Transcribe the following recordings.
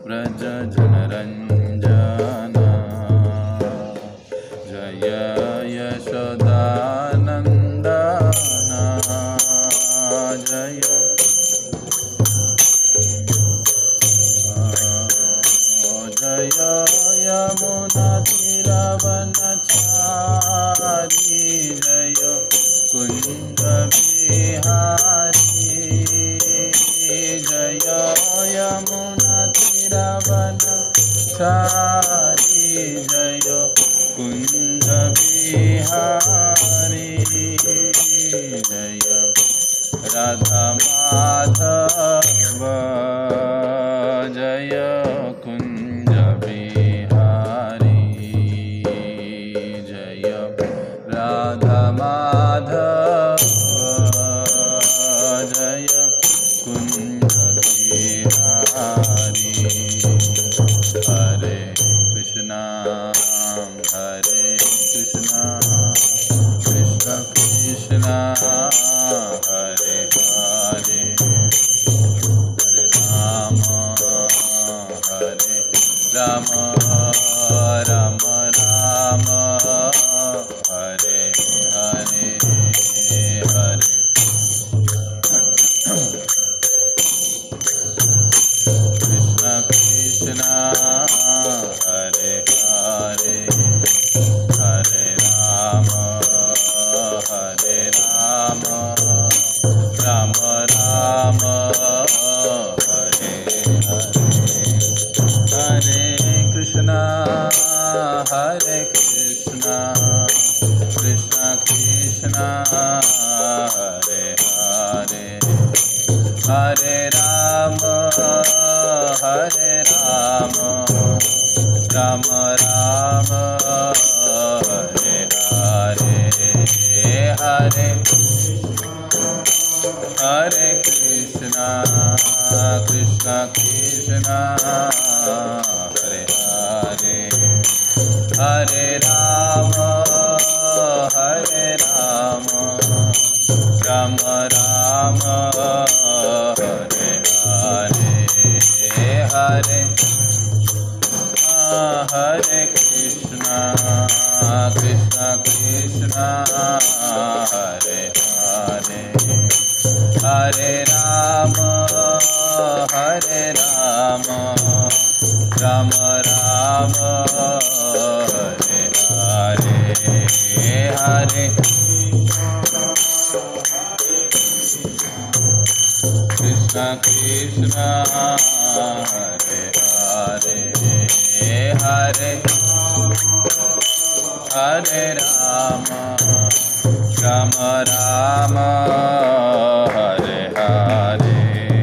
व्रज जनरञ्जना जय यशोदानन्दना जय जय यमुनातीरवनचारी जय कुञ्जविहारी जय यमुनातीरवनचारी जय कुञ्जविहारी जय राधा माधव जय कुञ्जविहारी जय राधा माधव जय कुञ्जविहारी हरे कृष्णा कृष्ण कृष्ण हरे हरे हरे राम राम राम हरे हरे हरे कृष्ण कृष्ण हरे हरे हरे राम राम राम हरे हरे हरे कृष्णा कृष्ण कृष्ण हरे हरे हरे राम राम राम हरे हरे हरे हरे कृष्णा कृष्ण कृष्ण हरे हरे हरे राम राम राम हरे हरे हरे हरे कृष्णा कृष्ण कृष्ण हरे हरे हरे राम राम राम हरे हरे हरे कृष्ण कृष्ण हरे हरे हरे हरे राम राम हरे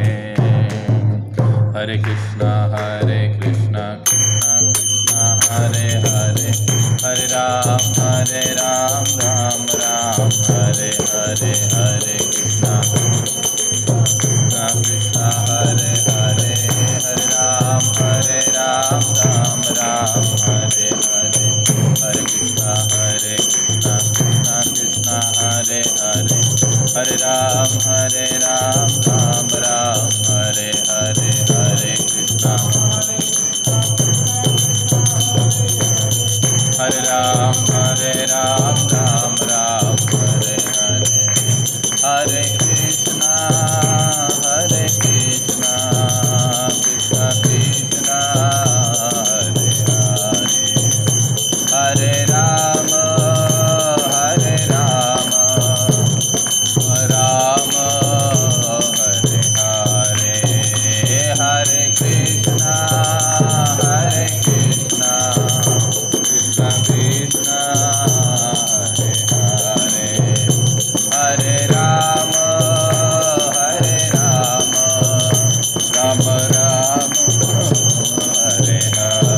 हरे हरे कृष्णा कृष्ण कृष्ण हरे हरे हरे राम राम राम हरे हरे हरे कृष्णा कृष्ण हरे हरे हरे राम राम राम हरे हरे हरे कृष्णा कृष्ण कृष्ण हरे हरे हरे राम राम हरे हरे हरे कृष्णा हरे राम राम राम हरे हरे हरे कृष्णा कृष्ण कृष्ण हरे हरे हरे राम राम हरे हरे हरे कृष्णा कृष्ण कृष्ण हरे हरे हरे राम राम राम हरे हरे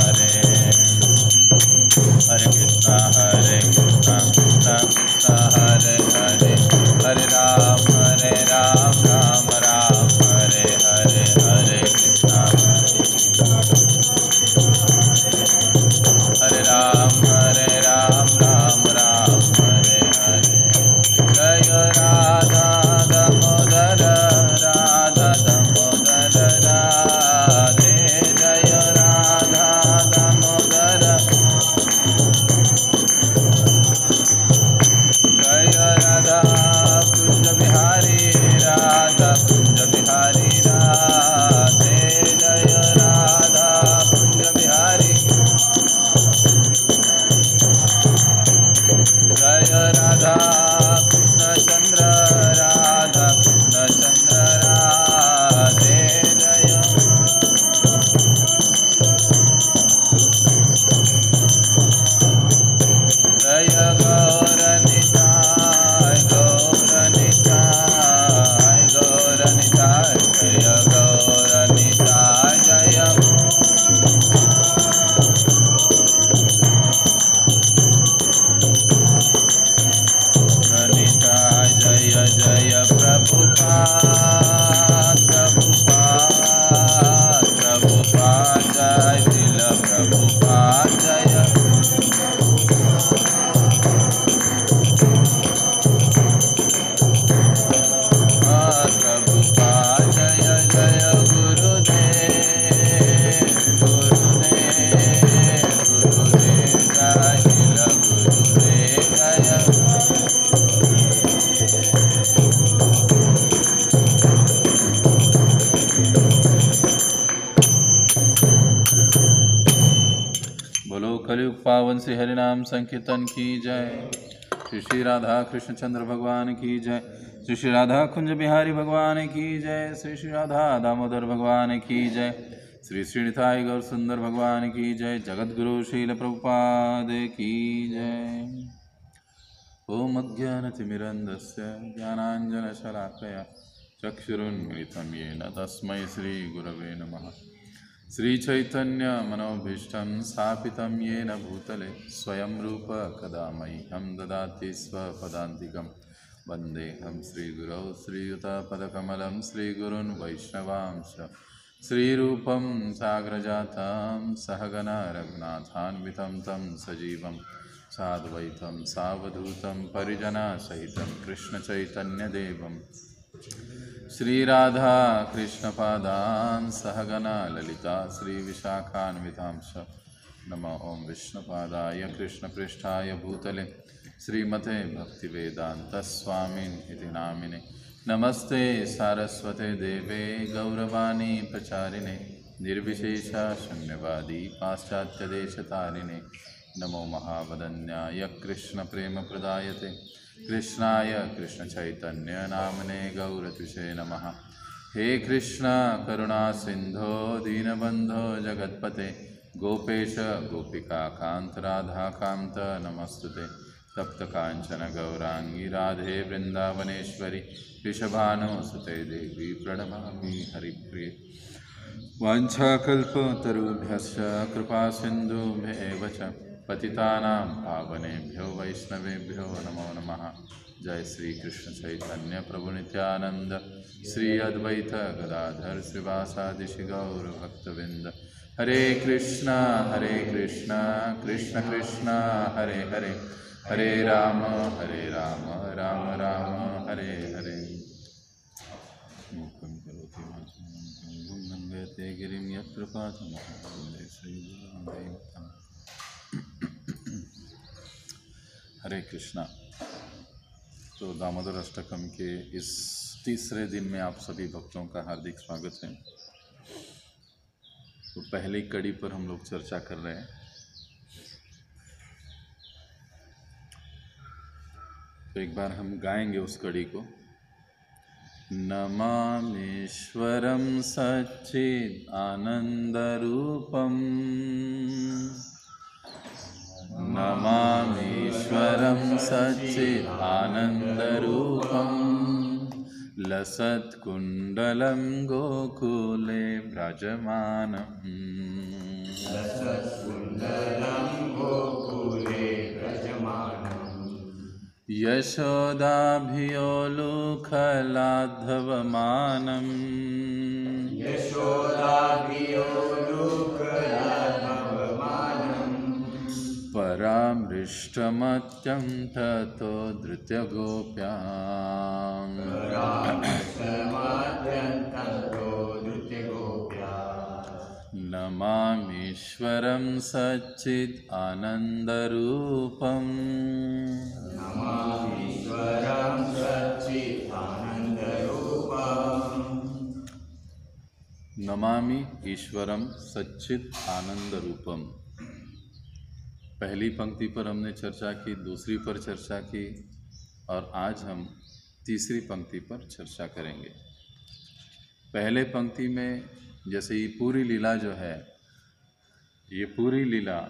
हरे कृष्णा कृष्ण कृष्ण हरे हरे हरे राम राम राम हरे हरे हरे कृष्णा कलयुग पावन श्री हरिनाम संकीर्तन की जय। श्री श्री राधा कृष्ण चंद्र भगवान की जय। श्री श्री राधा कुंज बिहारी भगवान की जय। श्री श्री राधा दामोदर भगवान की जय। श्री श्री निताई गौर सुंदर भगवान की जय। जगत गुरु श्रील प्रभुपाद की जय। ओम अज्ञानतिमिरन्धस्य ज्ञानाञ्जनशलाकया चक्षुरुन्मिलितं येन तस्मै श्रीगुरवे नमः। श्रीचैतन्यमनोभीष्टं स्थापितं येन भूतले स्वयं रूप कदा मह्यं ददाति स्वपदान्तिकं। वन्देऽहं श्रीगुरौ श्रीयुतपदकमलं श्रीगुरून् वैष्णवांश्च। श्रीरूपं साग्रजातं सहगना रघुनाथान्वितं तं सजीवं साद्वैतं सावधूतं परिजनसहितं कृष्णचैतन्यदेवं श्रीराधा कृष्णपादान् सहगना ललिता श्रीविशाखान्वितांश्च। नमो ओं विष्णुपादाय कृष्णपृष्ठाय भूतले श्रीमते भक्तिवेदान्तस्वामिन् इति नामिने। नमस्ते सारस्वते देवे गौरवाणी प्रचारिणे निर्विशेषा शून्यवादी पाश्चात्यदेशतारिणे। नमो महावदन्याय कृष्ण प्रेम प्रदायते कृष्णाय कृष्ण चैतन्य नामने गौरतुषे नमः। हे कृष्ण करुणा सिंधो दीनबंधो जगत्पते गोपेश गोपिका कांत राधा कांत नमस्तुते। तप्त कांचन गौरांगी राधे वृंदावनेश्वरी वृषभानुसुते देवी प्रणमामि हरिप्रिये। वाञ्छाकल्पतरुभ्यश्च कृपा सिन्धुभ्येव च पतितानां पावनेभ्यो वैष्णवेभ्यो नमो नमः। जय श्री कृष्ण चैतन्य प्रभु नित्यानंद श्री अद्वैत गदाधर श्रीवासादि गौर भक्तवृंद। हरे कृष्णा कृष्ण कृष्णा हरे हरे हरे राम राम राम हरे हरे। मूकं करोति वाचालं गंगते गिरिं यत्कृपातमहं श्रीगुरुं। हरे कृष्णा। तो दामोदर अष्टकम के इस तीसरे दिन में आप सभी भक्तों का हार्दिक स्वागत है। तो पहली कड़ी पर हम लोग चर्चा कर रहे हैं। तो एक बार हम गाएंगे उस कड़ी को। नमामीश्वरं सच्चिद आनंदरूपम नमामीश्वरं सच्चिद आनंदरूपम लसत्कुण्डलं गोकुले व्रजमानम् यशोदाभियोलुखलाद्धवमानं परामृष्टमत्यं ततो धृत्यगोप्याम् नमामीश्वरं सच्चिद आनंदरूपम् नमामि ईश्वरम सच्चिद आनंद रूपम। पहली पंक्ति पर हमने चर्चा की, दूसरी पर चर्चा की और आज हम तीसरी पंक्ति पर चर्चा करेंगे। पहले पंक्ति में जैसे ये पूरी लीला जो है, ये पूरी लीला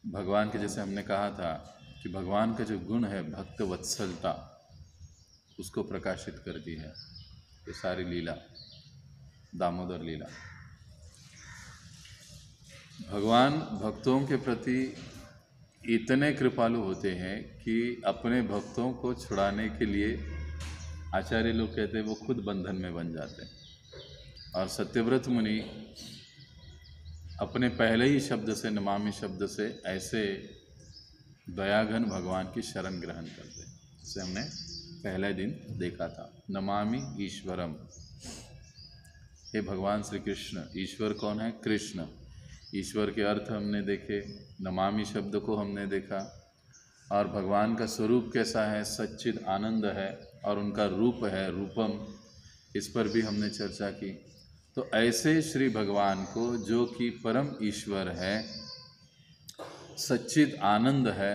भगवान के, जैसे हमने कहा था कि भगवान का जो गुण है भक्त वत्सलता, उसको प्रकाशित करती है ये सारी लीला, दामोदर लीला। भगवान भक्तों के प्रति इतने कृपालु होते हैं कि अपने भक्तों को छुड़ाने के लिए आचार्य लोग कहते हैं वो खुद बंधन में बन जाते हैं। और सत्यव्रत मुनि अपने पहले ही शब्द से, नमामि शब्द से, ऐसे दयाघन भगवान की शरण ग्रहण करते हैं, जिसे हमने पहले दिन देखा था। नमामि ईश्वरम, हे भगवान श्री कृष्ण। ईश्वर कौन है? कृष्ण। ईश्वर के अर्थ हमने देखे, नमामि शब्द को हमने देखा, और भगवान का स्वरूप कैसा है? सच्चिद आनंद है, और उनका रूप है रूपम, इस पर भी हमने चर्चा की। तो ऐसे श्री भगवान को, जो कि परम ईश्वर है, सच्चिद आनंद है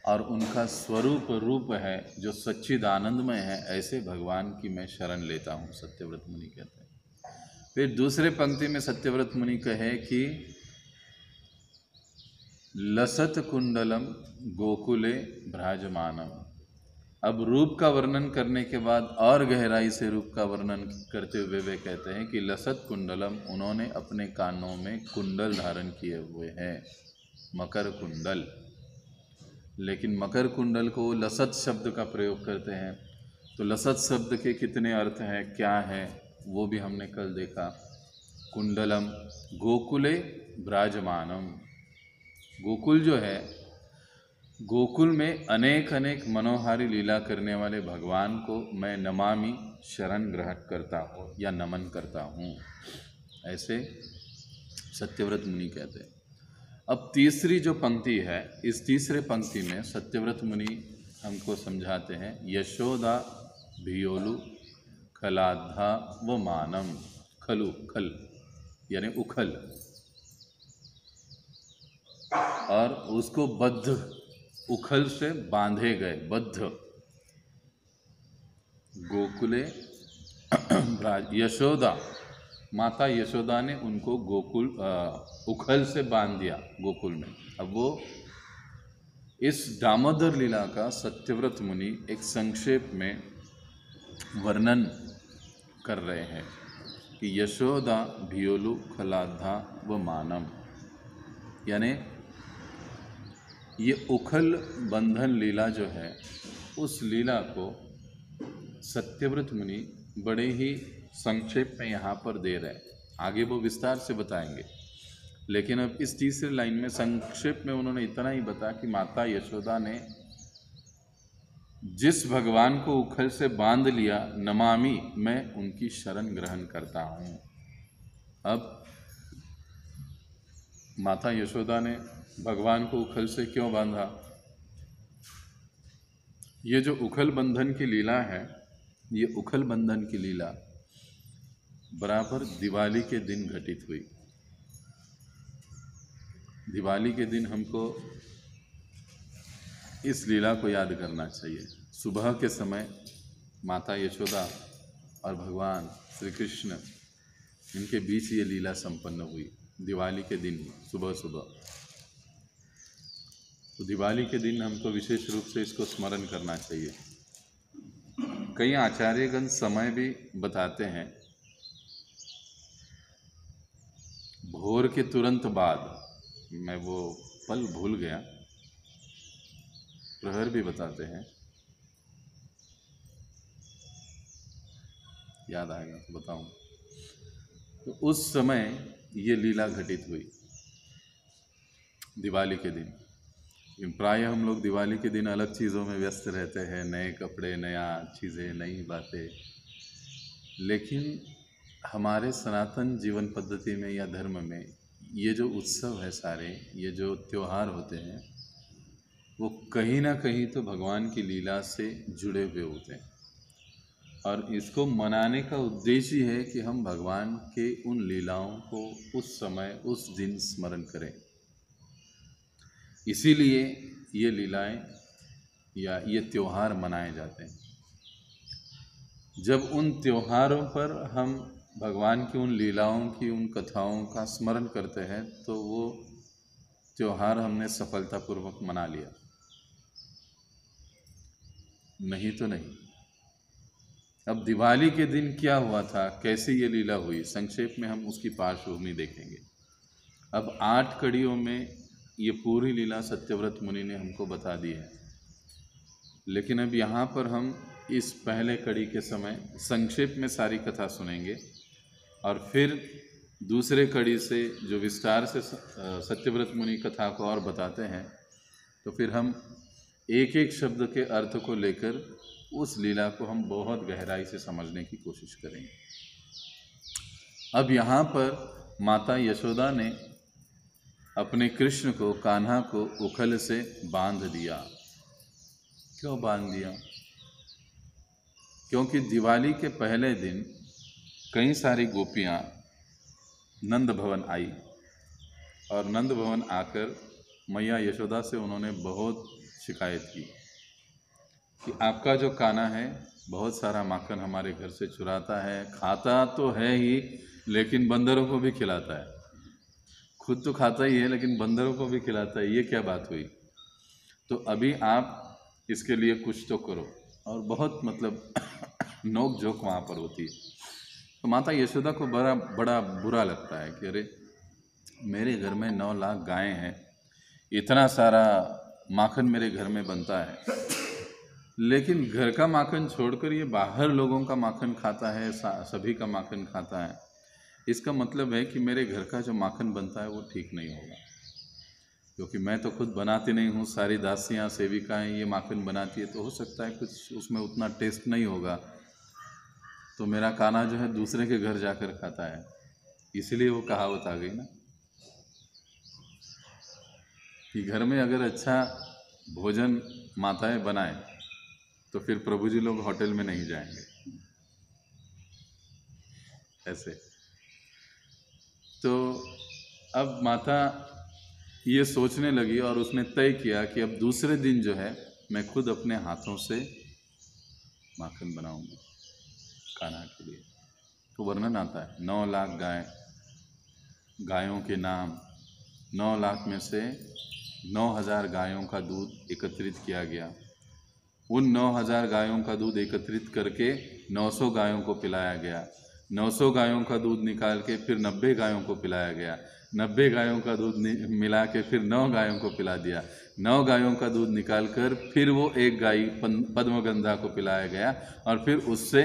और उनका स्वरूप रूप है जो सच्चिद आनंदमय है, ऐसे भगवान की मैं शरण लेता हूँ, सत्यव्रत मुनि कहते हैं। फिर दूसरे पंक्ति में सत्यव्रत मुनि कहे कि लसत कुंडलम गोकुले भ्राजमानम। अब रूप का वर्णन करने के बाद और गहराई से रूप का वर्णन करते हुए वे कहते हैं कि लसत कुंडलम, उन्होंने अपने कानों में कुंडल धारण किए हुए हैं, मकर कुंडल। लेकिन मकर कुंडल को वो लसत शब्द का प्रयोग करते हैं, तो लसत शब्द के कितने अर्थ हैं, क्या है, वो भी हमने कल देखा। कुंडलम गोकुले ब्राजमानम, गोकुल जो है, गोकुल में अनेक अनेक मनोहारी लीला करने वाले भगवान को मैं नमामि, शरण ग्रहण करता हूँ या नमन करता हूँ, ऐसे सत्यव्रत मुनि कहते हैं। अब तीसरी जो पंक्ति है, इस तीसरे पंक्ति में सत्यव्रत मुनि हमको समझाते हैं यशोदा भियोलु खलाधा व मानम। खलु, खल यानी उखल, और उसको बद्ध, उखल से बांधे गए, बद्ध। गोकुले यशोदा, माता यशोदा ने उनको गोकुल उखल से बांध दिया गोकुल में। अब वो इस दामोदर लीला का सत्यव्रत मुनि एक संक्षेप में वर्णन कर रहे हैं कि यशोदा भियोलु खलाधा व मानम, यानी ये उखल बंधन लीला जो है, उस लीला को सत्यव्रत मुनि बड़े ही संक्षेप में यहाँ पर दे रहे हैं। आगे वो विस्तार से बताएंगे, लेकिन अब इस तीसरी लाइन में संक्षेप में उन्होंने इतना ही बताया कि माता यशोदा ने जिस भगवान को उखल से बांध लिया, नमामि, मैं उनकी शरण ग्रहण करता हूँ। अब माता यशोदा ने भगवान को उखल से क्यों बांधा? ये जो उखल बंधन की लीला है, ये उखल बंधन की लीला बराबर दिवाली के दिन घटित हुई। दिवाली के दिन हमको इस लीला को याद करना चाहिए। सुबह के समय माता यशोदा और भगवान श्री कृष्ण, इनके बीच ये लीला संपन्न हुई दिवाली के दिन सुबह सुबह। तो दिवाली के दिन हमको विशेष रूप से इसको स्मरण करना चाहिए। कई आचार्यगण समय भी बताते हैं, भोर के तुरंत बाद, मैं वो पल भूल गया, प्रहर भी बताते हैं, याद आएगा तो बताऊं। तो उस समय ये लीला घटित हुई दिवाली के दिन। प्राय हम लोग दिवाली के दिन अलग चीज़ों में व्यस्त रहते हैं, नए कपड़े, नया चीज़ें, नई बातें, लेकिन हमारे सनातन जीवन पद्धति में या धर्म में ये जो उत्सव है सारे, ये जो त्यौहार होते हैं, वो कहीं ना कहीं तो भगवान की लीला से जुड़े हुए होते हैं। और इसको मनाने का उद्देश्य ही है कि हम भगवान के उन लीलाओं को उस समय, उस दिन स्मरण करें। इसीलिए ये लीलाएं या ये त्यौहार मनाए जाते हैं। जब उन त्योहारों पर हम भगवान की उन लीलाओं की, उन कथाओं का स्मरण करते हैं, तो वो त्यौहार हमने सफलतापूर्वक मना लिया, नहीं तो नहीं। अब दिवाली के दिन क्या हुआ था, कैसे ये लीला हुई, संक्षेप में हम उसकी पार्श्वभूमि देखेंगे। अब 8 कड़ियों में ये पूरी लीला सत्यव्रत मुनि ने हमको बता दी है, लेकिन अब यहाँ पर हम इस पहले कड़ी के समय संक्षेप में सारी कथा सुनेंगे, और फिर दूसरे कड़ी से जो विस्तार से सत्यव्रत मुनि कथा को और बताते हैं, तो फिर हम एक एक शब्द के अर्थ को लेकर उस लीला को हम बहुत गहराई से समझने की कोशिश करेंगे। अब यहाँ पर माता यशोदा ने अपने कृष्ण को, कान्हा को उखल से बांध दिया। क्यों बांध दिया? क्योंकि दिवाली के पहले दिन कई सारी गोपियाँ नंद भवन आई, और नंद भवन आकर मैया यशोदा से उन्होंने बहुत शिकायत की कि आपका जो कान्हा है बहुत सारा माखन हमारे घर से चुराता है, खाता तो है ही लेकिन बंदरों को भी खिलाता है। खुद तो खाता ही है लेकिन बंदरों को भी खिलाता है, ये क्या बात हुई? तो अभी आप इसके लिए कुछ तो करो। और बहुत मतलब नोक झोंक वहाँ पर होती है। तो माता यशोदा को बड़ा बड़ा बुरा लगता है कि अरे मेरे घर में 9 लाख गायें हैं, इतना सारा माखन मेरे घर में बनता है, लेकिन घर का माखन छोड़कर ये बाहर लोगों का माखन खाता है, सभी का माखन खाता है। इसका मतलब है कि मेरे घर का जो माखन बनता है वो ठीक नहीं होगा, क्योंकि मैं तो खुद बनाती नहीं हूँ, सारी दासियाँ सेविकाएँ ये माखन बनाती है, तो हो सकता है कुछ उसमें उतना टेस्ट नहीं होगा, तो मेरा कान्हा जो है दूसरे के घर जाकर खाता है। इसलिए वो कहावत आ गई ना कि घर में अगर अच्छा भोजन माताएं बनाएं तो फिर प्रभु जी लोग होटल में नहीं जाएंगे। ऐसे तो अब माता ये सोचने लगी और उसने तय किया कि अब दूसरे दिन जो है मैं खुद अपने हाथों से माखन बनाऊंगी कान्हा के लिए। तो वर्णन आता है 9 लाख गायों के नाम, 9 लाख में से 9,000 गायों का दूध एकत्रित किया गया। उन 9,000 गायों का दूध एकत्रित करके 900 गायों को पिलाया गया। 900 गायों का दूध निकाल के फिर 90 गायों को पिलाया गया। 90 गायों का दूध मिला के फिर 9 गायों को पिला दिया। 9 गायों का दूध निकाल कर फिर वो एक गाय पद्मगंधा को पिलाया गया और फिर उससे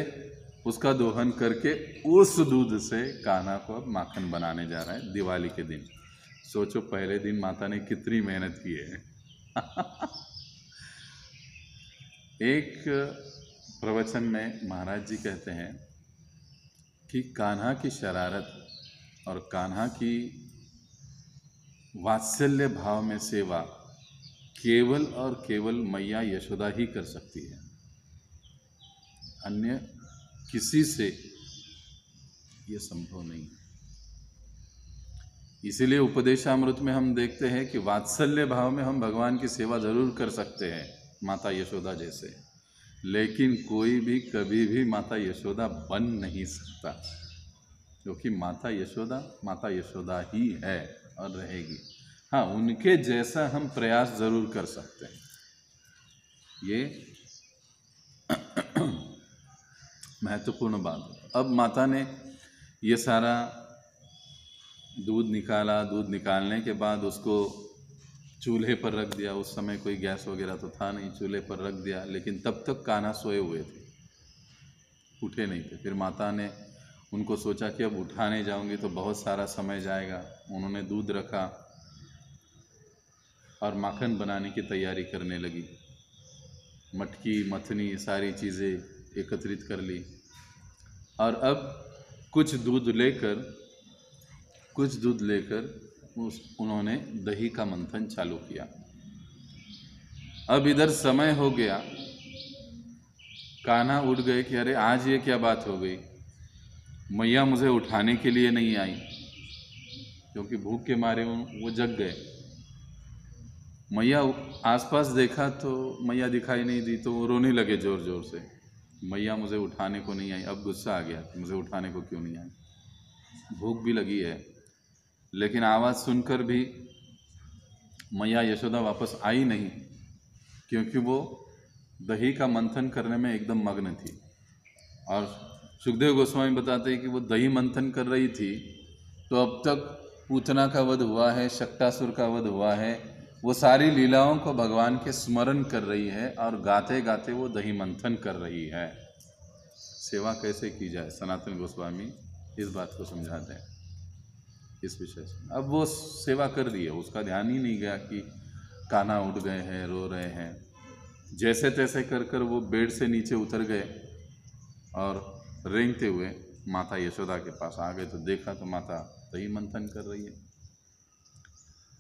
उसका दोहन करके उस दूध से कान्हा को अब माखन बनाने जा रहा है दिवाली के दिन। सोचो पहले दिन माता ने कितनी मेहनत की है। एक प्रवचन में महाराज जी कहते हैं कि कान्हा की शरारत और कान्हा की वात्सल्य भाव में सेवा केवल और केवल मैया यशोदा ही कर सकती है, अन्य किसी से ये संभव नहीं है। इसीलिए उपदेशामृत में हम देखते हैं कि वात्सल्य भाव में हम भगवान की सेवा जरूर कर सकते हैं माता यशोदा जैसे, लेकिन कोई भी कभी भी माता यशोदा बन नहीं सकता, क्योंकि माता यशोदा ही है और रहेगी। हाँ, उनके जैसा हम प्रयास जरूर कर सकते हैं, ये महत्वपूर्ण बात है। अब माता ने ये सारा दूध निकाला, दूध निकालने के बाद उसको चूल्हे पर रख दिया। उस समय कोई गैस वगैरह तो था नहीं, चूल्हे पर रख दिया, लेकिन तब तक कान्हा सोए हुए थे, उठे नहीं थे। फिर माता ने उनको सोचा कि अब उठाने जाऊंगी तो बहुत सारा समय जाएगा। उन्होंने दूध रखा और माखन बनाने की तैयारी करने लगी। मटकी मथनी सारी चीज़ें एकत्रित कर ली और अब कुछ दूध लेकर उन्होंने दही का मंथन चालू किया। अब इधर समय हो गया, कान्हा उठ गए कि अरे आज ये क्या बात हो गई, मैया मुझे उठाने के लिए नहीं आई, क्योंकि भूख के मारे वो जग गए। मैया आसपास देखा तो मैया दिखाई नहीं दी, तो वो रोने लगे जोर जोर से, मैया मुझे उठाने को नहीं आई। अब गुस्सा आ गया कि मुझे उठाने को क्यों नहीं आई, भूख भी लगी है। लेकिन आवाज़ सुनकर भी मैया यशोदा वापस आई नहीं, क्योंकि वो दही का मंथन करने में एकदम मग्न थी। और सुखदेव गोस्वामी बताते हैं कि वो दही मंथन कर रही थी तो अब तक पूतना का वध हुआ है, शक्टासुर का वध हुआ है, वो सारी लीलाओं को भगवान के स्मरण कर रही है और गाते गाते वो दही मंथन कर रही है। सेवा कैसे की जाए, सनातन गोस्वामी इस बात को समझाते हैं इस विषय से। अब वो सेवा कर रही है, उसका ध्यान ही नहीं गया कि कान्हा उठ गए हैं, रो रहे हैं। जैसे तैसे कर कर वो बेड से नीचे उतर गए और रेंगते हुए माता यशोदा के पास आ गए। तो देखा तो माता दही मंथन कर रही है।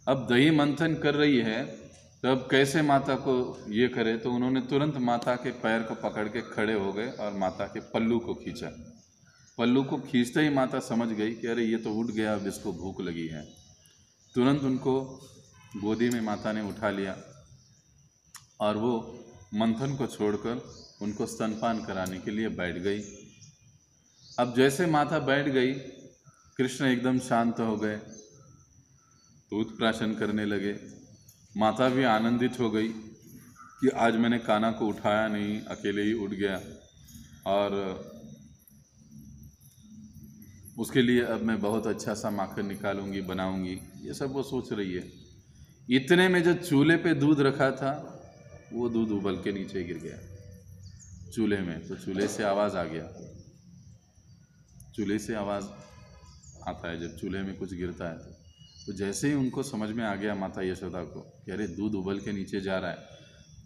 अब दही मंथन कर रही है तो अब कैसे माता को ये करे, तो उन्होंने तुरंत माता के पैर को पकड़ के खड़े हो गए और माता के पल्लू को खींचा। पल्लू को खींचते ही माता समझ गई कि अरे ये तो उठ गया, अब इसको भूख लगी है। तुरंत उनको गोदी में माता ने उठा लिया और वो मंथन को छोड़कर उनको स्तनपान कराने के लिए बैठ गई। अब जैसे माता बैठ गई, कृष्ण एकदम शांत हो गए, दूध प्राशन करने लगे। माता भी आनंदित हो गई कि आज मैंने कान्हा को उठाया नहीं, अकेले ही उठ गया, और उसके लिए अब मैं बहुत अच्छा सा माखन निकालूंगी, बनाऊंगी, ये सब वो सोच रही है। इतने में जो चूल्हे पे दूध रखा था वो दूध उबल के नीचे गिर गया चूल्हे में। तो चूल्हे से आवाज़ आ गया। चूल्हे से आवाज़ आता है जब चूल्हे में कुछ गिरता है। तो जैसे ही उनको समझ में आ गया माता यशोदा को कि अरे दूध उबल के नीचे जा रहा है,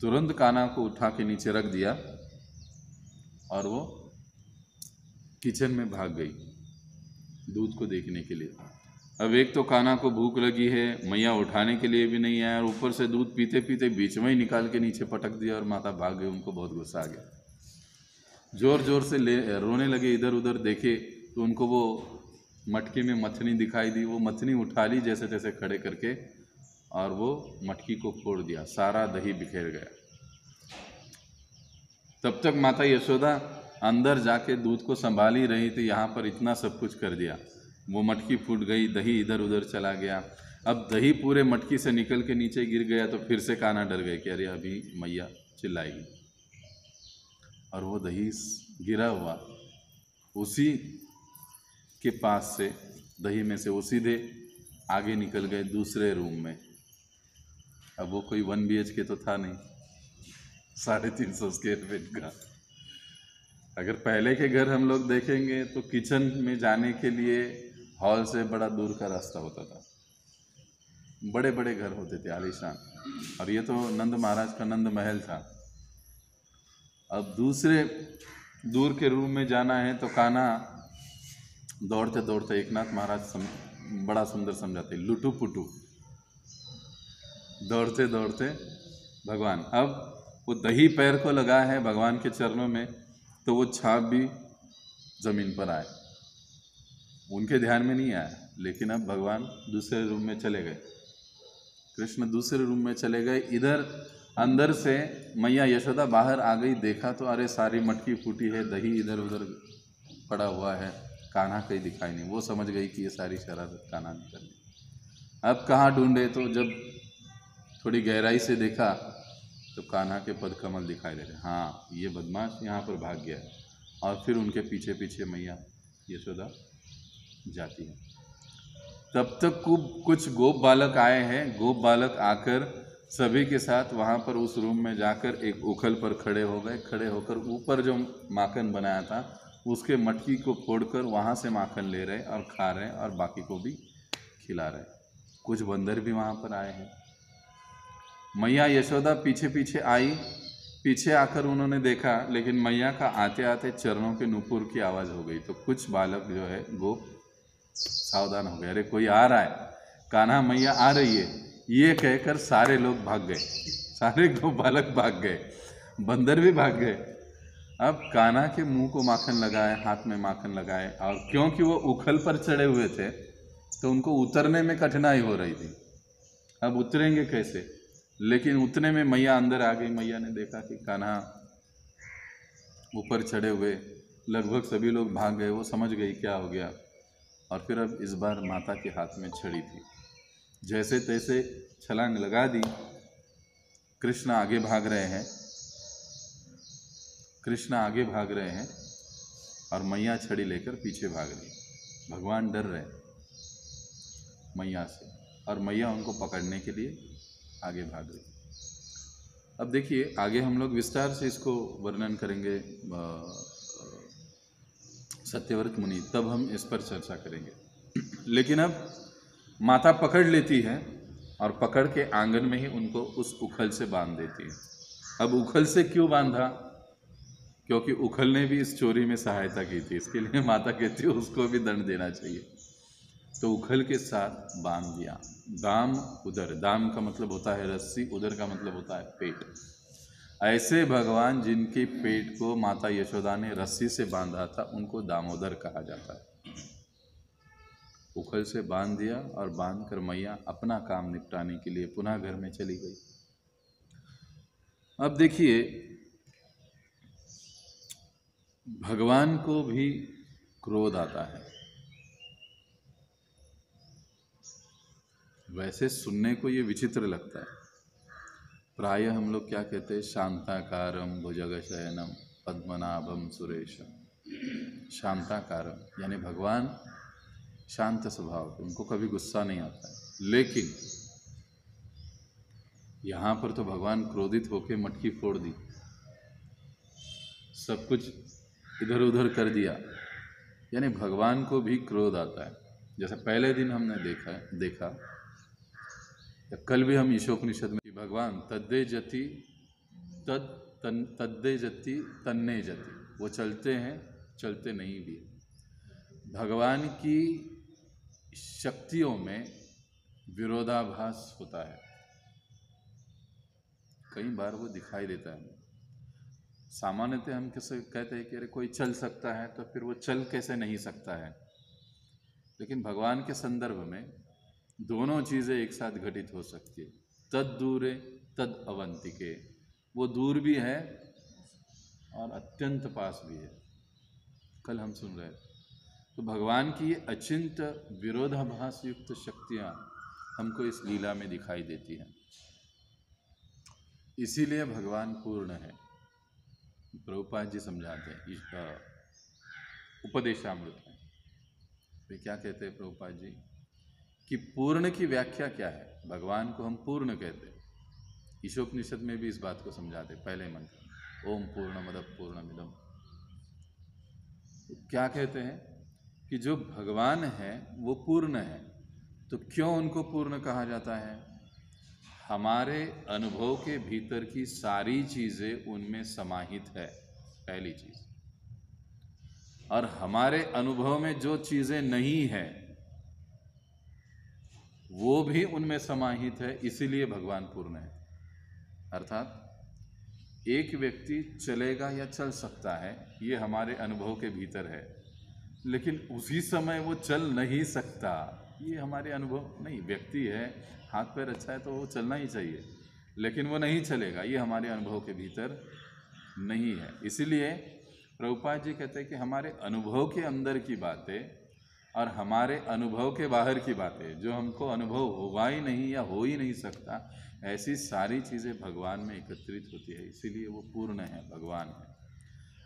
तुरंत कान्हा को उठा के नीचे रख दिया और वो किचन में भाग गई दूध को देखने के लिए। अब एक तो कान्हा को भूख लगी है, मैया उठाने के लिए भी नहीं आया, और ऊपर से दूध पीते पीते बीच में ही निकाल के नीचे पटक दिया और माता भाग गई। उनको बहुत गुस्सा आ गया, जोर जोर से रोने लगे। इधर उधर देखे तो उनको वो मटकी में मथनी दिखाई दी। वो मथनी उठा ली जैसे तैसे खड़े करके और वो मटकी को फोड़ दिया, सारा दही बिखेर गया। तब तक माता यशोदा अंदर जाके दूध को संभाल ही रही थी, यहाँ पर इतना सब कुछ कर दिया। वो मटकी फूट गई, दही इधर उधर चला गया। अब दही पूरे मटकी से निकल के नीचे गिर गया तो फिर से कान्हा डर गए कि अरे अभी मैया चिल्लाएगी। और वो दही गिरा हुआ उसी के पास से, दही में से वो सीधे आगे निकल गए दूसरे रूम में। अब वो कोई 1 BHK तो था नहीं, 350 स्क्वायर फीट का। अगर पहले के घर हम लोग देखेंगे तो किचन में जाने के लिए हॉल से बड़ा दूर का रास्ता होता था। बड़े बड़े घर होते थे आलीशान, और ये तो नंद महाराज का नंद महल था। अब दूसरे दूर के रूम में जाना है तो कान्हा दौड़ते दौड़ते, एकनाथ महाराज बड़ा सुंदर समझाते, लुटू पुटू दौड़ते दौड़ते भगवान। अब वो दही पैर को लगा है भगवान के चरणों में, तो वो छाप भी जमीन पर आए, उनके ध्यान में नहीं आया। लेकिन अब भगवान दूसरे रूम में चले गए, कृष्ण दूसरे रूम में चले गए। इधर अंदर से मैया यशोदा बाहर आ गई, देखा तो अरे सारी मटकी फूटी है, दही इधर उधर पड़ा हुआ है, कान्हा कहीं दिखाई नहीं। वो समझ गई कि ये सारी शरारत कान्हा ने कर ली। अब कहाँ ढूंढे, तो जब थोड़ी गहराई से देखा तो कान्हा के पदकमल दिखाई दे रहे। हाँ, ये बदमाश यहाँ पर भाग गया। और फिर उनके पीछे पीछे मैया यशोदा जाती है। तब तक कुछ गोप बालक आए हैं। गोप बालक आकर सभी के साथ वहाँ पर उस रूम में जाकर एक उखल पर खड़े हो गए। खड़े होकर ऊपर जो माखन बनाया था उसके मटकी को फोड़कर वहाँ से माखन ले रहे और खा रहे और बाकी को भी खिला रहे। कुछ बंदर भी वहाँ पर आए हैं। मैया यशोदा पीछे पीछे आई। पीछे आकर उन्होंने देखा, लेकिन मैया का आते आते चरणों के नुपुर की आवाज़ हो गई। तो कुछ बालक जो है गोप सावधान हो गए, अरे कोई आ रहा है, कान्हा मैया आ रही है, ये कहकर सारे लोग भाग गए। सारे गोप बालक भाग गए, बंदर भी भाग गए। अब कान्हा के मुंह को माखन लगाए, हाथ में माखन लगाए, और क्योंकि वो उखल पर चढ़े हुए थे तो उनको उतरने में कठिनाई हो रही थी। अब उतरेंगे कैसे? लेकिन उतने में मैया अंदर आ गई। मैया ने देखा कि कान्हा ऊपर चढ़े हुए, लगभग सभी लोग भाग गए। वो समझ गई क्या हो गया। और फिर अब इस बार माता के हाथ में छड़ी थी, जैसे तैसे छलांग लगा दी। कृष्ण आगे भाग रहे हैं, कृष्ण आगे भाग रहे हैं और मैया छड़ी लेकर पीछे भाग रही। भगवान डर रहे मैया से, और मैया उनको पकड़ने के लिए आगे भाग रही। अब देखिए, आगे हम लोग विस्तार से इसको वर्णन करेंगे सत्यव्रत मुनि, तब हम इस पर चर्चा करेंगे। लेकिन अब माता पकड़ लेती है और पकड़ के आंगन में ही उनको उस उखल से बांध देती है। अब उखल से क्यों बांधा? क्योंकि उखल ने भी इस चोरी में सहायता की थी, इसके लिए माता कहती है उसको भी दंड देना चाहिए। तो उखल के साथ बांध दिया। दाम उदर, दाम का मतलब होता है रस्सी, उदर का मतलब होता है पेट। ऐसे भगवान जिनके पेट को माता यशोदा ने रस्सी से बांधा था उनको दामोदर कहा जाता है। उखल से बांध दिया और बांध कर मैया अपना काम निपटाने के लिए पुनः घर में चली गई। अब देखिए, भगवान को भी क्रोध आता है। वैसे सुनने को ये विचित्र लगता है। प्रायः हम लोग क्या कहते हैं, शांताकारम भुजगशयनम पद्मनाभम सुरेशम। शांताकारम यानी भगवान शांत स्वभाव के, उनको कभी गुस्सा नहीं आता है। लेकिन यहाँ पर तो भगवान क्रोधित होकर मटकी फोड़ दी, सब कुछ इधर उधर कर दिया, यानी भगवान को भी क्रोध आता है। जैसे पहले दिन हमने देखा या कल भी हम ईशोपनिषद में, भगवान तद्दे जति तद्दे जति तन्ने जति, वो चलते हैं चलते नहीं भी। भगवान की शक्तियों में विरोधाभास होता है, कई बार वो दिखाई देता है। सामान्यतः हम कैसे कहते हैं कि अरे कोई चल सकता है तो फिर वो चल कैसे नहीं सकता है, लेकिन भगवान के संदर्भ में दोनों चीज़ें एक साथ घटित हो सकती है। तद दूरे तद अवंतिके, वो दूर भी है और अत्यंत पास भी है। कल हम सुन रहे थे, तो भगवान की ये अचिंत विरोधाभास युक्त शक्तियाँ हमको इस लीला में दिखाई देती हैं। इसीलिए भगवान पूर्ण है। प्रभुपाद जी समझाते हैं इसका उपदेशामृत में, वे क्या कहते हैं प्रभुपाद जी कि पूर्ण की व्याख्या क्या है। भगवान को हम पूर्ण कहते हैं। ईशोपनिषद में भी इस बात को समझाते हैं, पहले मंत्र ओम पूर्णमद पूर्णमिदम। तो क्या कहते हैं कि जो भगवान है वो पूर्ण है। तो क्यों उनको पूर्ण कहा जाता है? हमारे अनुभव के भीतर की सारी चीज़ें उनमें समाहित है, पहली चीज़। और हमारे अनुभव में जो चीज़ें नहीं है वो भी उनमें समाहित है, इसीलिए भगवान पूर्ण है। अर्थात एक व्यक्ति चलेगा या चल सकता है, ये हमारे अनुभव के भीतर है, लेकिन उसी समय वो चल नहीं सकता, ये हमारे अनुभव नहीं। व्यक्ति है, हाथ पैर अच्छा है तो वो चलना ही चाहिए, लेकिन वो नहीं चलेगा, ये हमारे अनुभव के भीतर नहीं है। इसीलिए प्रभुपाद जी कहते हैं कि हमारे अनुभव के अंदर की बातें और हमारे अनुभव के बाहर की बातें, जो हमको अनुभव होगा ही नहीं या हो ही नहीं सकता, ऐसी सारी चीज़ें भगवान में एकत्रित होती है। इसीलिए वो पूर्ण है, भगवान है।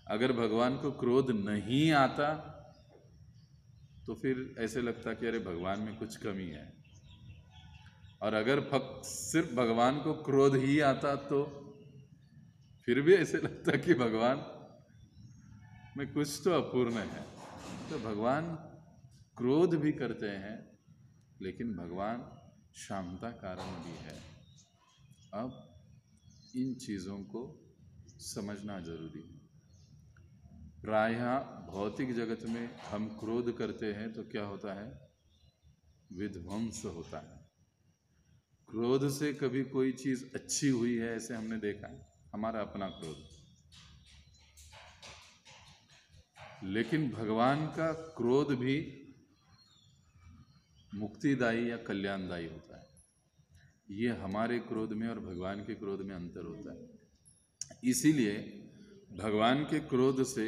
अगर भगवान को क्रोध नहीं आता तो फिर ऐसे लगता कि अरे भगवान में कुछ कमी है। और अगर सिर्फ भगवान को क्रोध ही आता तो फिर भी ऐसे लगता कि भगवान में कुछ तो अपूर्ण है। तो भगवान क्रोध भी करते हैं, लेकिन भगवान शांता कारण भी है। अब इन चीज़ों को समझना जरूरी है। प्रायः भौतिक जगत में हम क्रोध करते हैं तो क्या होता है? विध्वंस होता है। क्रोध से कभी कोई चीज़ अच्छी हुई है ऐसे हमने देखा है? हमारा अपना क्रोध। लेकिन भगवान का क्रोध भी मुक्तिदायी या कल्याणदायी होता है। ये हमारे क्रोध में और भगवान के क्रोध में अंतर होता है। इसीलिए भगवान के क्रोध से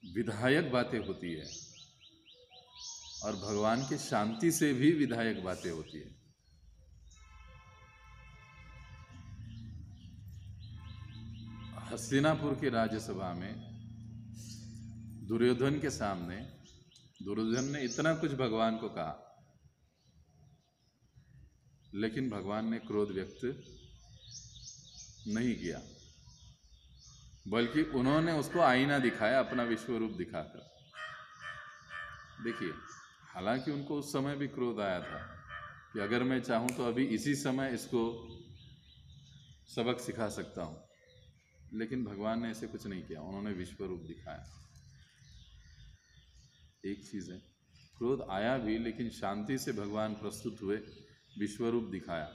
विधायक बातें होती है और भगवान के शांति से भी विधायक बातें होती है। हस्तिनापुर की राज्यसभा में दुर्योधन के सामने दुर्योधन ने इतना कुछ भगवान को कहा, लेकिन भगवान ने क्रोध व्यक्त नहीं किया, बल्कि उन्होंने उसको आईना दिखाया, अपना विश्व रूप दिखाकर। देखिए, हालांकि उनको उस समय भी क्रोध आया था कि अगर मैं चाहूं तो अभी इसी समय इसको सबक सिखा सकता हूं, लेकिन भगवान ने ऐसे कुछ नहीं किया, उन्होंने विश्व रूप दिखाया। एक चीज़ है, क्रोध आया भी लेकिन शांति से भगवान प्रस्तुत हुए, विश्व रूप दिखाया।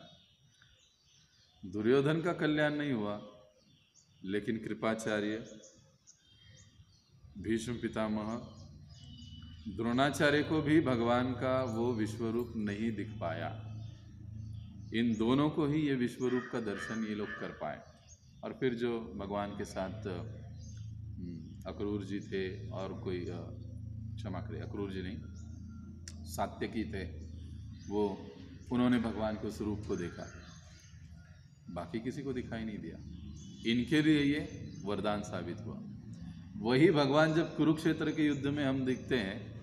दुर्योधन का कल्याण नहीं हुआ, लेकिन कृपाचार्य, भीष्म पितामह, द्रोणाचार्य को भी भगवान का वो विश्वरूप नहीं दिख पाया। इन दोनों को ही ये विश्वरूप का दर्शन ये लोग कर पाए। और फिर जो भगवान के साथ अक्रूर जी थे और कोई क्षमा करें, अक्रूर जी नहीं, सात्यकी थे, वो उन्होंने भगवान के उस रूप को देखा, बाकी किसी को दिखाई नहीं दिया। इनके लिए ये वरदान साबित हुआ। वही भगवान जब कुरुक्षेत्र के युद्ध में हम देखते हैं,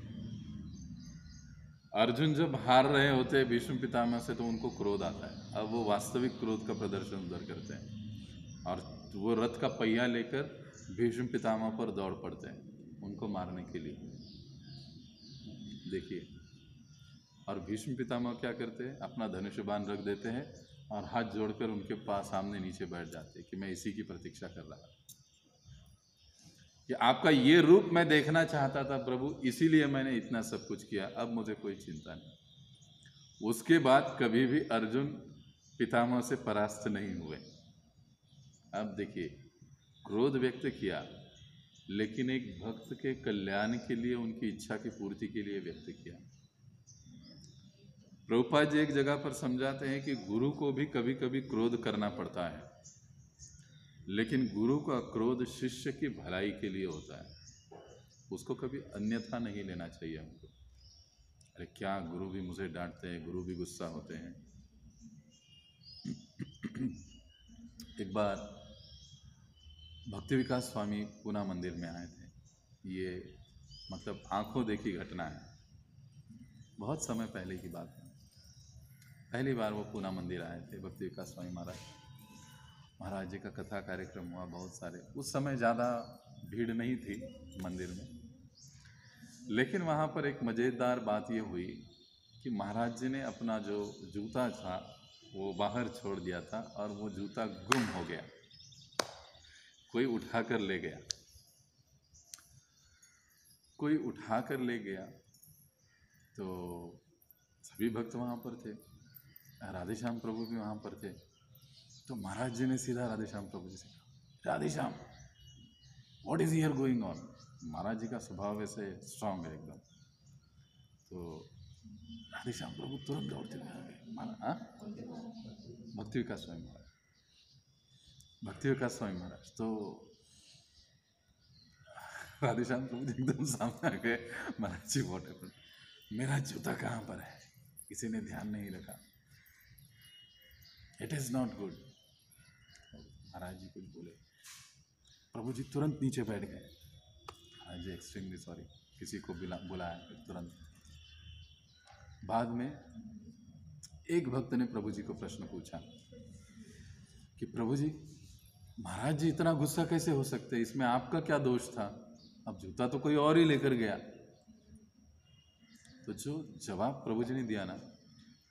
अर्जुन जब हार रहे होते हैं भीष्म पितामह से, तो उनको क्रोध आता है। अब वो वास्तविक क्रोध का प्रदर्शन उधर करते हैं और वो रथ का पहिया लेकर भीष्म पितामह पर दौड़ पड़ते हैं उनको मारने के लिए। देखिए, और भीष्म पितामह क्या करते हैं, अपना धनुष बाण रख देते हैं और हाथ जोड़कर उनके पास सामने नीचे बैठ जाते हैं कि मैं इसी की प्रतीक्षा कर रहा कि आपका ये रूप मैं देखना चाहता था प्रभु, इसीलिए मैंने इतना सब कुछ किया, अब मुझे कोई चिंता नहीं। उसके बाद कभी भी अर्जुन पितामह से परास्त नहीं हुए। अब देखिए, क्रोध व्यक्त किया, लेकिन एक भक्त के कल्याण के लिए, उनकी इच्छा की पूर्ति के लिए व्यक्त किया। प्रभुपाद जी एक जगह पर समझाते हैं कि गुरु को भी कभी कभी क्रोध करना पड़ता है, लेकिन गुरु का क्रोध शिष्य की भलाई के लिए होता है, उसको कभी अन्यथा नहीं लेना चाहिए हमको। अरे क्या, गुरु भी मुझे डांटते हैं, गुरु भी गुस्सा होते हैं। एक बार भक्ति विकास स्वामी पूना मंदिर में आए थे। ये मतलब आंखों देखी घटना है, बहुत समय पहले की बात है। पहली बार वो पूना मंदिर आए थे भक्ति विकास स्वामी महाराज जी का कथा कार्यक्रम हुआ बहुत सारे। उस समय ज़्यादा भीड़ नहीं थी मंदिर में, लेकिन वहाँ पर एक मज़ेदार बात ये हुई कि महाराज जी ने अपना जो जूता था वो बाहर छोड़ दिया था और वो जूता गुम हो गया, कोई उठा कर ले गया। कोई उठा कर ले गया तो सभी भक्त वहाँ पर थे, राधेश्याम प्रभु भी वहाँ पर थे। तो महाराज जी ने सीधा राधेश्याम प्रभु जी से कहा, Radheshyam what is here going on. महाराज जी का स्वभाव वैसे स्ट्रांग है एकदम। तो राधेश्याम प्रभु तुरंत दौड़ते हुए आ गए, भक्ति विकास स्वामी महाराज, भक्ति विकास स्वामी महाराज। तो राधेश्याम प्रभु जी एकदम सामने आ गए, महाराज जी व्हाट हैपेंड, मेरा जूता कहाँ पर है, किसी ने ध्यान नहीं रखा, इट इज़ नॉट गुड। महाराज जी कुछ बोले, प्रभु जी तुरंत नीचे बैठ गए। महाराज जी एक्सट्रीमली सॉरी, किसी को बुलाया तुरंत। बाद में एक भक्त ने प्रभु जी को प्रश्न पूछा कि प्रभु जी, महाराज जी इतना गुस्सा कैसे हो सकते, इसमें आपका क्या दोष था, अब जूता तो कोई और ही लेकर गया। तो जो जवाब प्रभु जी ने दिया ना,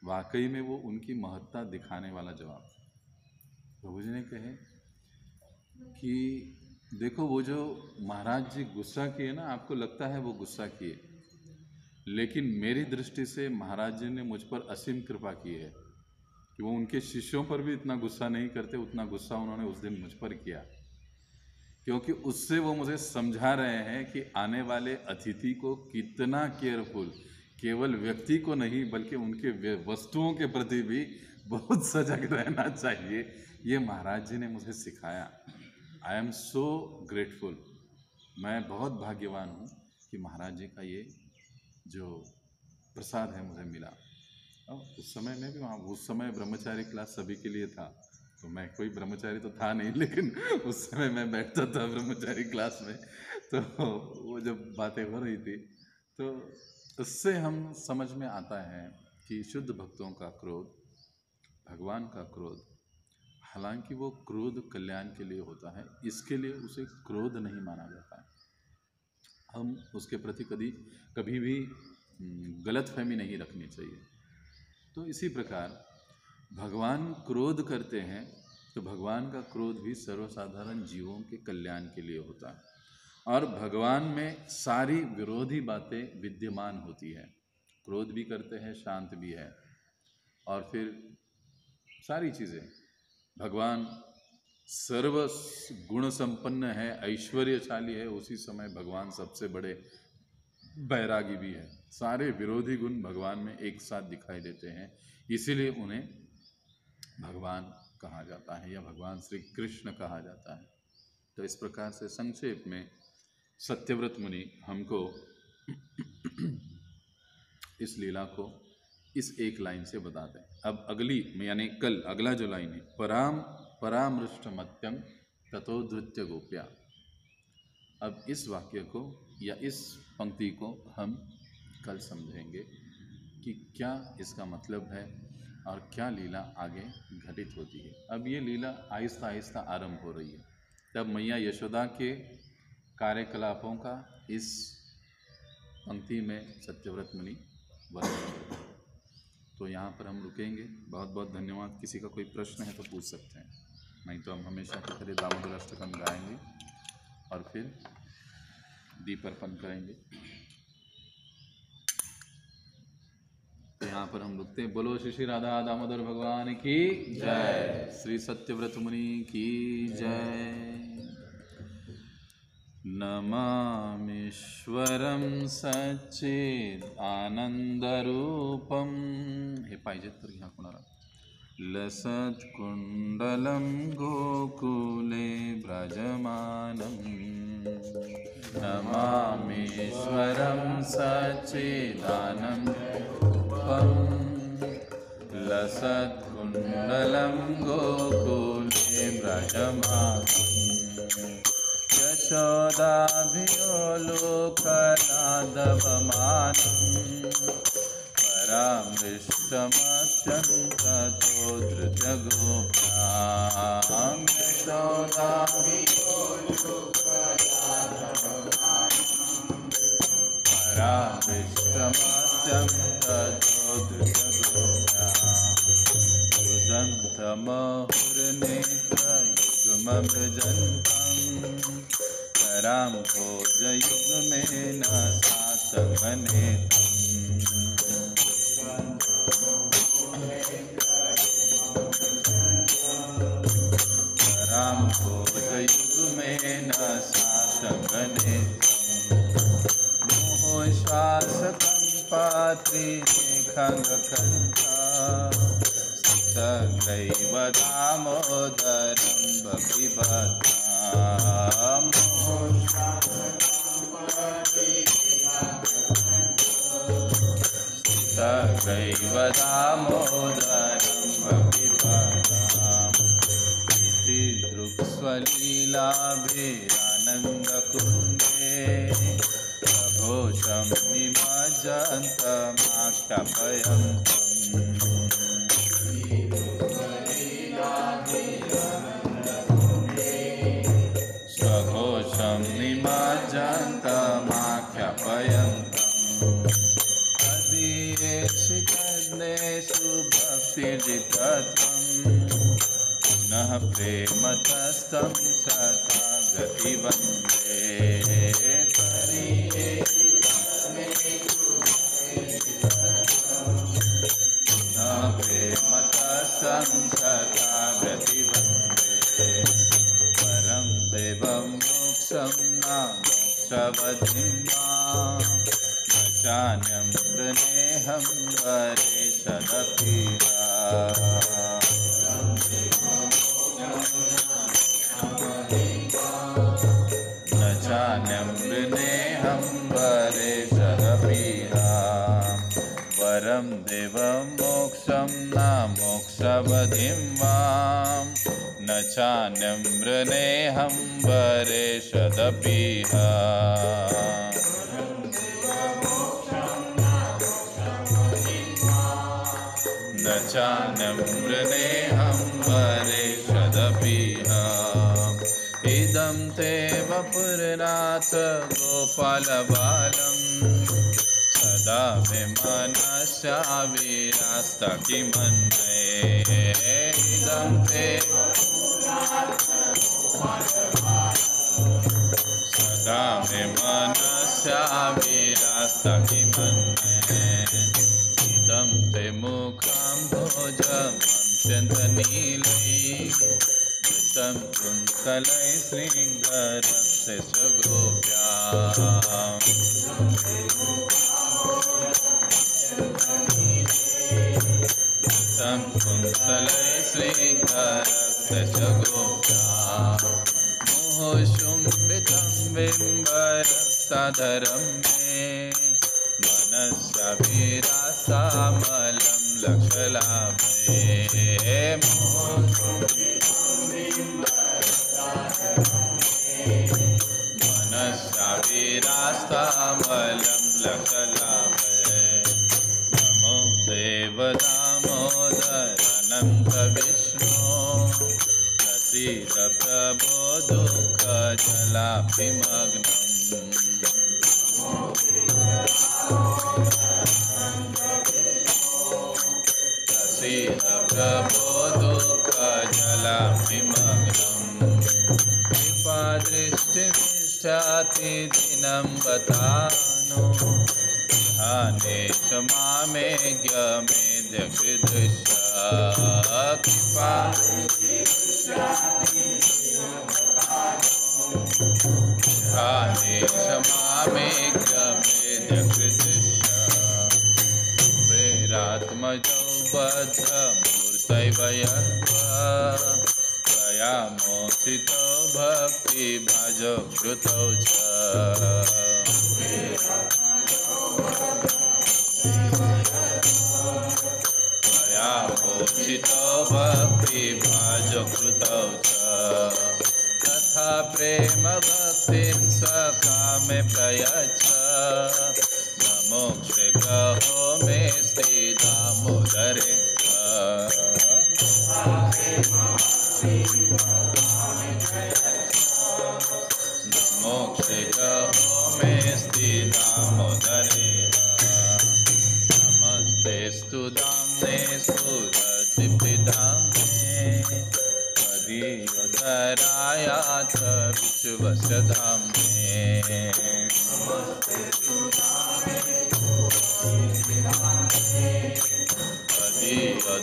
वाकई में वो उनकी महत्ता दिखाने वाला जवाब। प्रभु जी ने कहे कि देखो, वो जो महाराज जी गुस्सा किए ना, आपको लगता है वो गुस्सा किए, लेकिन मेरी दृष्टि से महाराज जी ने मुझ पर असीम कृपा की है कि वो उनके शिष्यों पर भी इतना गुस्सा नहीं करते, उतना गुस्सा उन्होंने उस दिन मुझ पर किया, क्योंकि उससे वो मुझे समझा रहे हैं कि आने वाले अतिथि को कितना केयरफुल, केवल व्यक्ति को नहीं बल्कि उनके वस्तुओं के प्रति भी बहुत सजग रहना चाहिए। ये महाराज जी ने मुझे सिखाया। आई एम सो ग्रेटफुल, मैं बहुत भाग्यवान हूँ कि महाराज जी का ये जो प्रसाद है मुझे मिला। और उस समय में भी वहाँ, उस समय ब्रह्मचारी क्लास सभी के लिए था, तो मैं कोई ब्रह्मचारी तो था नहीं, लेकिन उस समय मैं बैठता था ब्रह्मचारी क्लास में। तो वो जब बातें हो रही थी तो उससे हम समझ में आता है कि शुद्ध भक्तों का क्रोध, भगवान का क्रोध, हालांकि वो क्रोध कल्याण के लिए होता है, इसके लिए उसे क्रोध नहीं माना जाता है। हम उसके प्रति कभी भी गलतफहमी नहीं रखनी चाहिए। तो इसी प्रकार भगवान क्रोध करते हैं तो भगवान का क्रोध भी सर्वसाधारण जीवों के कल्याण के लिए होता है। और भगवान में सारी विरोधी बातें विद्यमान होती है, क्रोध भी करते हैं, शांत भी है, और फिर सारी चीज़ें। भगवान सर्व गुण संपन्न है, ऐश्वर्यशाली है, उसी समय भगवान सबसे बड़े बैरागी भी है। सारे विरोधी गुण भगवान में एक साथ दिखाई देते हैं, इसीलिए उन्हें भगवान कहा जाता है या भगवान श्री कृष्ण कहा जाता है। तो इस प्रकार से संक्षेप में सत्यव्रत मुनि हमको इस लीला को इस एक लाइन से बताते हैं। अब अगली यानी कल अगला जो लाइन है, परामृष्ट मत्यम ततोधृत्य गोप्या। अब इस वाक्य को या इस पंक्ति को हम कल समझेंगे कि क्या इसका मतलब है और क्या लीला आगे घटित होती है। अब ये लीला आहिस्ता आहिस्ता आरंभ हो रही है। तब मैया यशोदा के कार्यकलापों का इस पंक्ति में सत्यव्रत मुनि वर्णन। तो यहाँ पर हम रुकेंगे। बहुत बहुत धन्यवाद। किसी का कोई प्रश्न है तो पूछ सकते हैं, नहीं तो हम हमेशा की तरह दामोदर अष्टकम गाएंगे और फिर दीपार्पण करेंगे। तो यहाँ पर हम रुकते हैं। बोलो श्री श्री राधा दामोदर भगवान की जय, श्री सत्यव्रत मुनि की जय। नमामीश्वरं सच्चिद आनंदरूपम। हे पाहिजेत तर घ्या कोणाला। लसत्कुंडलं गोकुले व्रजमानं। नमामीश्वरं सच्चिदानन्दरूपं। लसत्कुंडलं गोकुले व्रजमानं। यशोदाभिलोकनादवमानं। परामृष्टमत्यन्ततोधृतगोप्यां। परामृष्टमत्यन्ततोधृतगोप्यां। रुदन्तमहुर्नेत्रयुग्मव्रजन्तं। करां भोजयुग्मेन सातमनेत्रम्। करां भोजयुग्मेन सातमनेत्रम्। मोहश्वासकं पात्रीखङ्गकण्ठा। सदैव दामोदरं बपिबताम्। सदैव दामोदरं बपिबताम्। इति दृक्स्वलीलाभिरानन्दकुम्भे। प्रभोषं निमज्जन्तमाख्यापयन्तम्। स्वघोषं निमज्जन्तमाख्यापयन्तम्। तदीयेषितज्ञेषु भक्तिर्जितत्वं। पुनः प्रेमतस्तं शतागति वन्दे। पुनः प्रेमतस्तं शतागति वन्दे। परं देवं मोक्षं न मोक्षवधिं मां। न चान्यं वृणेऽहं वरेशदपीडा। न चान्यं वृणेऽहं वरेशदपीडा। वरं देवं मोक्षं न मोक्षवधिं मां। न चान्यं वृणेऽहं वरेशदपीह। न चान्यं वृणेऽहं वरेशदपीह। इदं ते वपुरनाथ गोपालबालं। सदा मे मनस्याविरास्तकिमन्ये। इदं ते सदा मे मनस्याविरास्तकिमन्ये। इदं ते मुखं भोजमत्यन्तनीलैः। कृतं कुन्तलैः श्रीङ्गरक्षस्य गोप्या। कुन्तले श्रीकरस्तशगोप्ता मुहुशुम्भितं बिम्बरक्ताधरं मे मनस्याभिरासामलं लक्षलाभे मनस्याभिरासामलं लक्षलाभे नमो देवदामोदरानन्द विष्णो प्रसीद प्रभो दुःखजलाभिमग्नम् प्रसीद प्रभो दुःखजलाभिमग्नम् कृपादृष्टिमिष्ठाति दिनं बतानो ध्यानेश मामेज्ञमेध्यक्षदृश्य कृपा ध्यानेश मामेज्ञमेध्यक्षदृश्य कुबेरात्मजौ बद्धमूर्तैव त्वया मोचितो भक्तिभाजो कृतौ च मोचितो भक्तिभाजो कृतौ च तथा प्रेम भक्तिं स्वकामे प्रयच्छ न मोक्षे गहो मे श्रीदामोदरे न मोक्षे गहो मे श्रीदामोदरे नमस्तेस्तु दाम्नेस्तु दीप्तिदाम्ने त्वदीयोदरायाथ विश्वस्य धाम्ने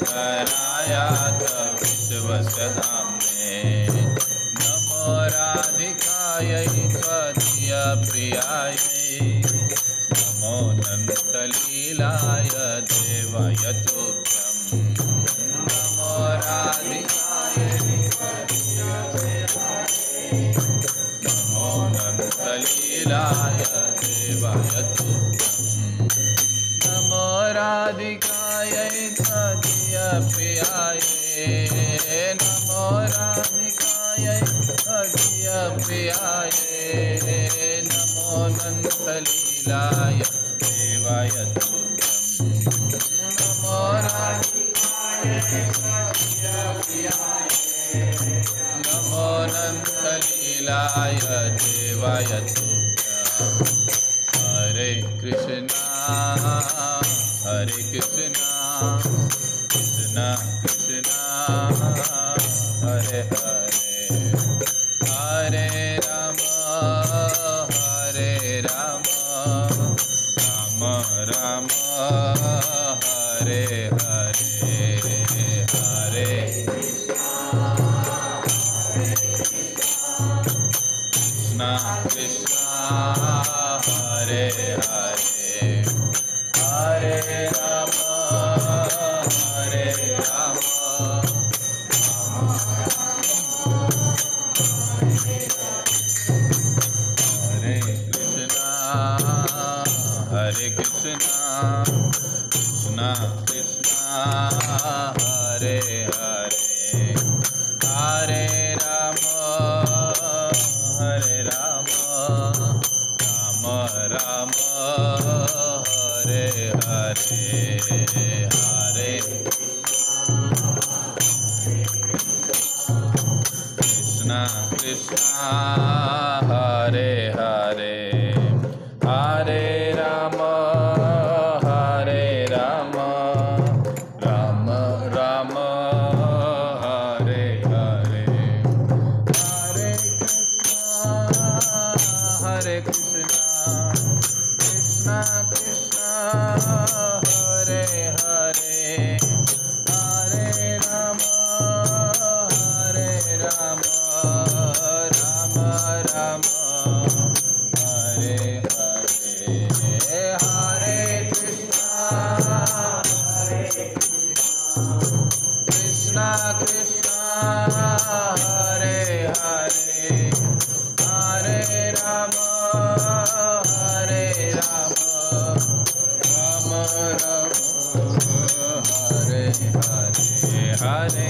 त्वदीयोदरायाथ विश्वस्य धाम्ने नमो राधिकायै त्वदीयप्रियायै नमो नन्दलीलाय देवाय तुभ्यं नमो राधिकाय नमो नन्दलीलाय देवाय तुभ्यं नमो राधिकाय त्वदीयप्रियाय नमो राधिकाय त्वदीयप्रियाय नमो नन्दलीलाय देवाय तुभ्यं नमो राधिकाय त्वदीयप्रियाय नमो नन्दलीलाय देवाय तुभ्यं हरे कृष्णा कृष्णा कृष्णा हरे हरे हरे राम राम राम हरे हरे हरे कृष्णा कृष्णा हरे हरे हरे राम हरे कृष्णा कृष्णा कृष्णा हरे हरे हरे राम राम राम हरे हरे हरे कृष्णा कृष्णा हरे हरे हरे राम राम राम हरे हरे हरे कृष्णा कृष्णा कृष्णा हरे हरे हरे राम राम राम हरे Krishna Krishna Hare Hare Hare Rama Hare Rama Rama Rama Hare Hare Hare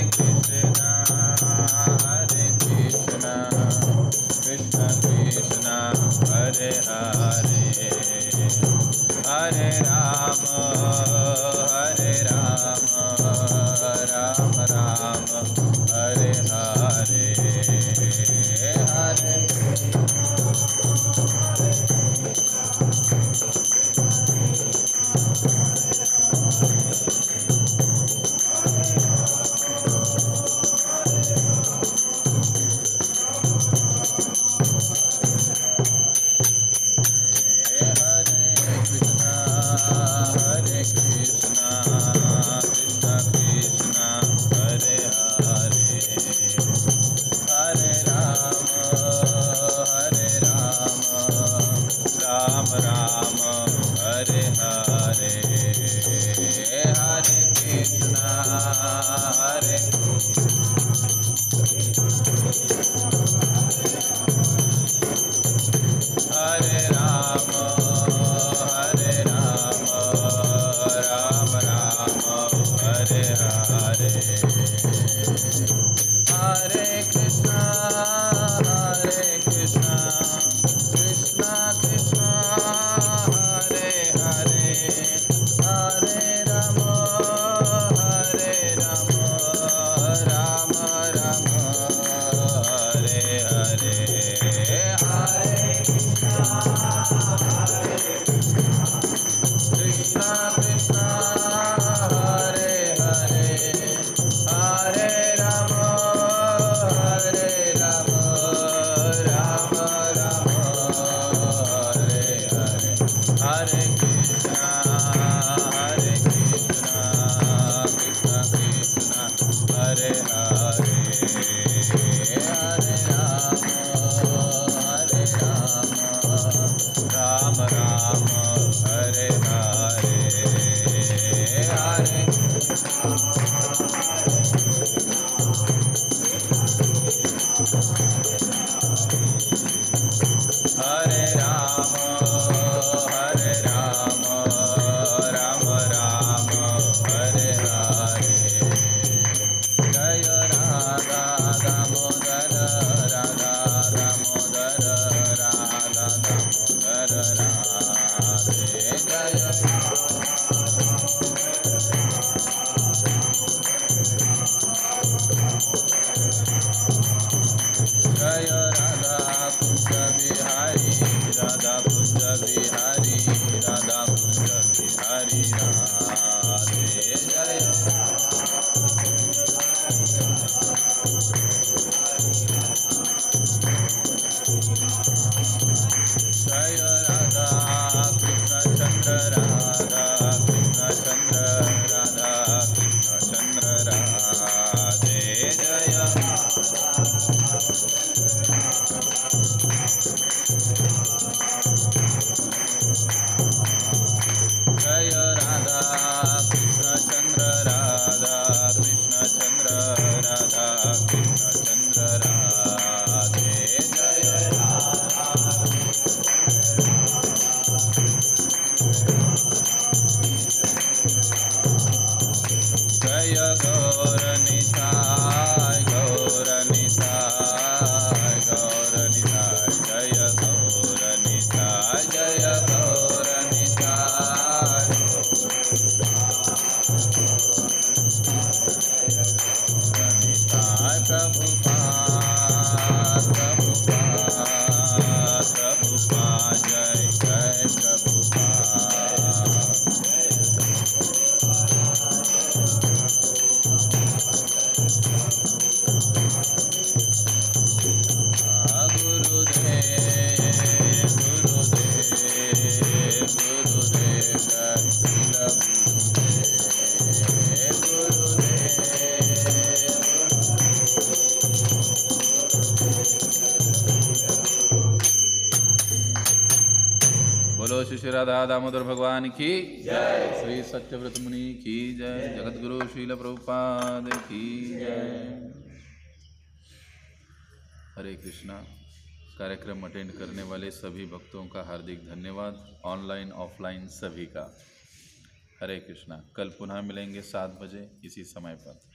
Krishna Krishna Krishna Hare Hare Hare Rama Rama Rama Hare Hare Hare बोलो श्री श्री राधा दामोदर भगवान की जय, श्री सत्यव्रत मुनि की जय, जगत गुरु श्रील प्रभुपाद की जय। हरे कृष्णा। कार्यक्रम अटेंड करने वाले सभी भक्तों का हार्दिक धन्यवाद, ऑनलाइन ऑफलाइन सभी का। हरे कृष्णा। कल पुनः मिलेंगे 7 बजे इसी समय पर।